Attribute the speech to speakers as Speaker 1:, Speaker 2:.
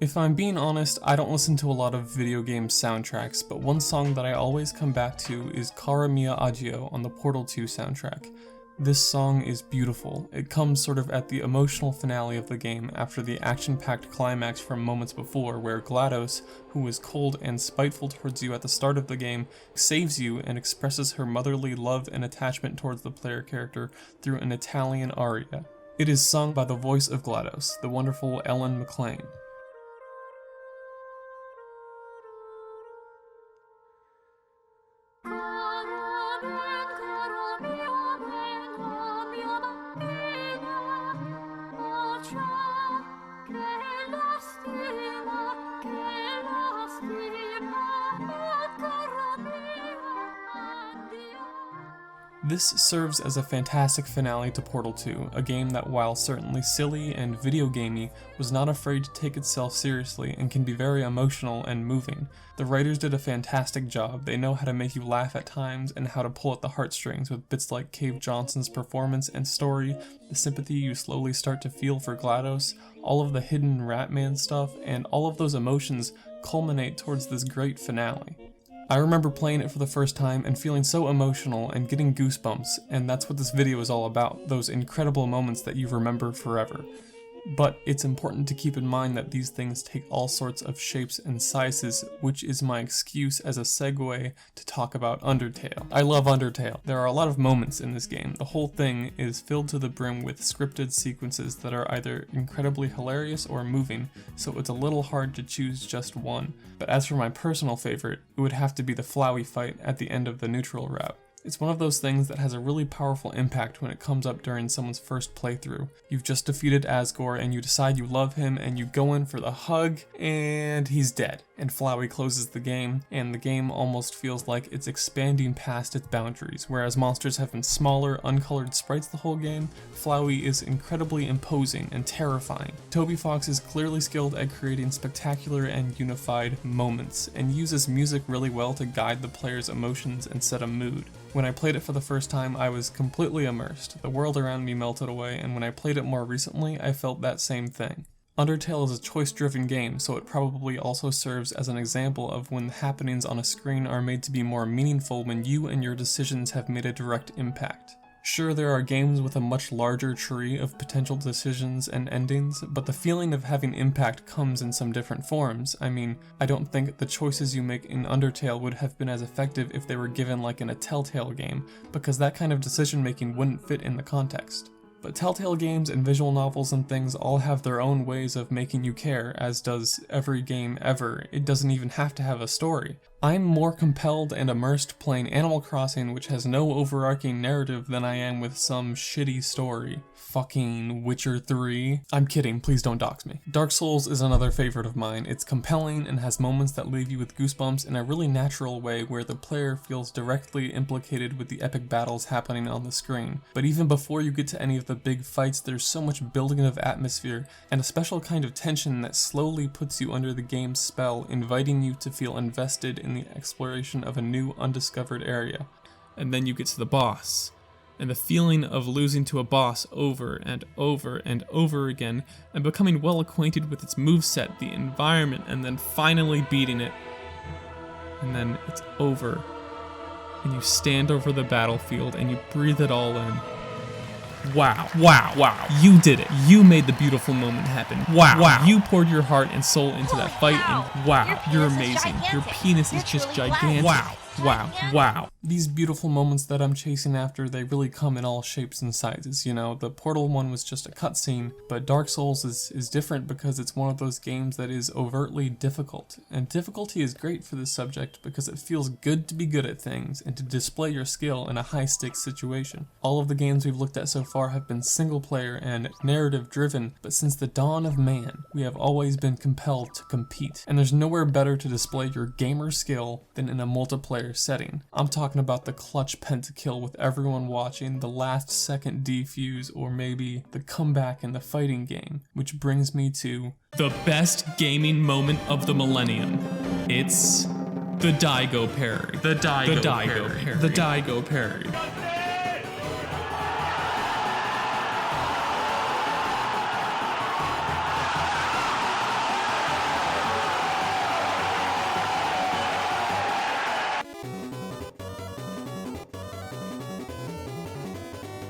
Speaker 1: If I'm being honest, I don't listen to a lot of video game soundtracks, but one song that I always come back to is Cara Mia Agio on the Portal 2 soundtrack. This song is beautiful. It comes sort of at the emotional finale of the game after the action-packed climax from moments before, where GLaDOS, who is cold and spiteful towards you at the start of the game, saves you and expresses her motherly love and attachment towards the player character through an Italian aria. It is sung by the voice of GLaDOS, the wonderful Ellen McLean. This serves as a fantastic finale to Portal 2, a game that, while certainly silly and video gamey, was not afraid to take itself seriously and can be very emotional and moving. The writers did a fantastic job. They know how to make you laugh at times and how to pull at the heartstrings with bits like Cave Johnson's performance and story, the sympathy you slowly start to feel for GLaDOS, all of the hidden Ratman stuff, and all of those emotions culminate towards this great finale. I remember playing it for the first time and feeling so emotional and getting goosebumps, and that's what this video is all about, those incredible moments that you remember forever. But it's important to keep in mind that these things take all sorts of shapes and sizes, which is my excuse as a segue to talk about Undertale. I love Undertale. There are a lot of moments in this game. The whole thing is filled to the brim with scripted sequences that are either incredibly hilarious or moving, so it's a little hard to choose just one. But as for my personal favorite, it would have to be the Flowey fight at the end of the neutral route. It's one of those things that has a really powerful impact when it comes up during someone's first playthrough. You've just defeated Asgore and you decide you love him and you go in for the hug and he's dead. And Flowey closes the game, and the game almost feels like it's expanding past its boundaries. Whereas monsters have been smaller, uncolored sprites the whole game, Flowey is incredibly imposing and terrifying. Toby Fox is clearly skilled at creating spectacular and unified moments, and uses music really well to guide the player's emotions and set a mood. When I played it for the first time, I was completely immersed. The world around me melted away, and when I played it more recently, I felt that same thing. Undertale is a choice-driven game, so it probably also serves as an example of when the happenings on a screen are made to be more meaningful when you and your decisions have made a direct impact. Sure, there are games with a much larger tree of potential decisions and endings, but the feeling of having impact comes in some different forms. I mean, I don't think the choices you make in Undertale would have been as effective if they were given like in a Telltale game, because that kind of decision making wouldn't fit in the context. But Telltale games and visual novels and things all have their own ways of making you care, as does every game ever. It doesn't even have to have a story. I'm more compelled and immersed playing Animal Crossing, which has no overarching narrative, than I am with some shitty story. Fucking Witcher 3. I'm kidding, please don't dox me. Dark Souls is another favorite of mine. It's compelling and has moments that leave you with goosebumps in a really natural way where the player feels directly implicated with the epic battles happening on the screen. But even before you get to any of the big fights, there's so much building of atmosphere and a special kind of tension that slowly puts you under the game's spell, inviting you to feel invested in the exploration of a new undiscovered area. And then you get to the boss. And the feeling of losing to a boss over and over and over again, and becoming well acquainted with its moveset, the environment, and then finally beating it. And then it's over. And you stand over the battlefield and you breathe it all in. Wow, wow, wow. You did it. You made the beautiful moment happen. Wow, wow. You poured your heart and soul into that fight, and wow, you're amazing. Your penis is just gigantic. Wow. Wow, wow. These beautiful moments that I'm chasing after, they really come in all shapes and sizes, you know. The Portal one was just a cutscene, but Dark Souls is different because it's one of those games that is overtly difficult. And difficulty is great for this subject because it feels good to be good at things and to display your skill in a high-stakes situation. All of the games we've looked at so far have been single-player and narrative-driven, but since the dawn of man, we have always been compelled to compete. And there's nowhere better to display your gamer skill than in a multiplayer setting. I'm talking about the clutch pentakill with everyone watching, the last second defuse, or maybe the comeback in the fighting game, which brings me to the best gaming moment of the millennium. It's the Daigo parry. The Daigo parry.